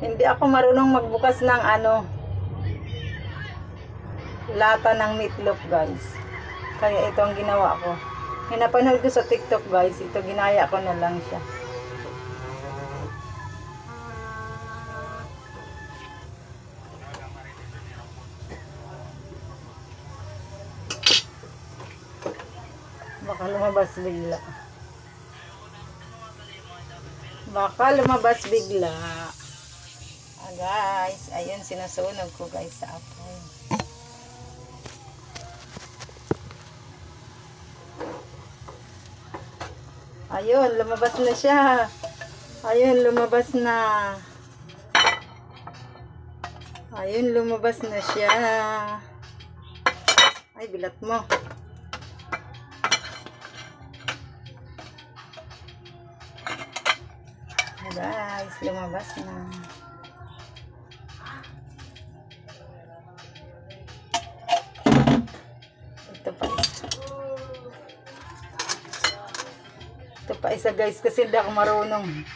Hindi ako marunong magbukas ng ano, lata ng meatloaf guys. Kaya ito ang ginawa ko. Pinapanood ko sa TikTok guys. Ito ginaya ko na lang siya. Baka lumabas bigla. Baka lumabas bigla. Guys, ayun sinusunog ko guys sa apoy. Ayun, lumabas na siya. Ayun, lumabas na. Ayun, lumabas na siya. Ay, bilat mo. Guys, lumabas na. Ito pa isa. Ito pa isa guys kasi hindi ako marunong.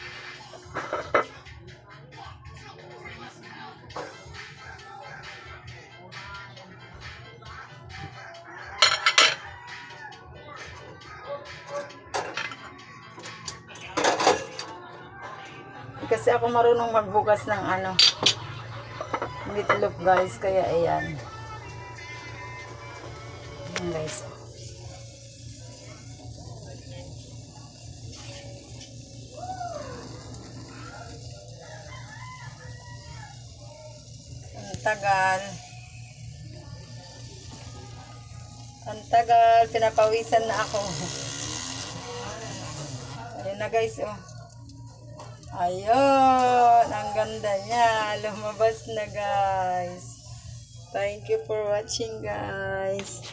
Kasi ako marunong magbukas ng ano, meatloaf guys, kaya ayan. Ayan guys. Ang tagal. Ang tagal, pinapawisan na ako. Ayan na guys, oh. Ayun, ang ganda niya. Lumabas na guys. Thank you for watching guys.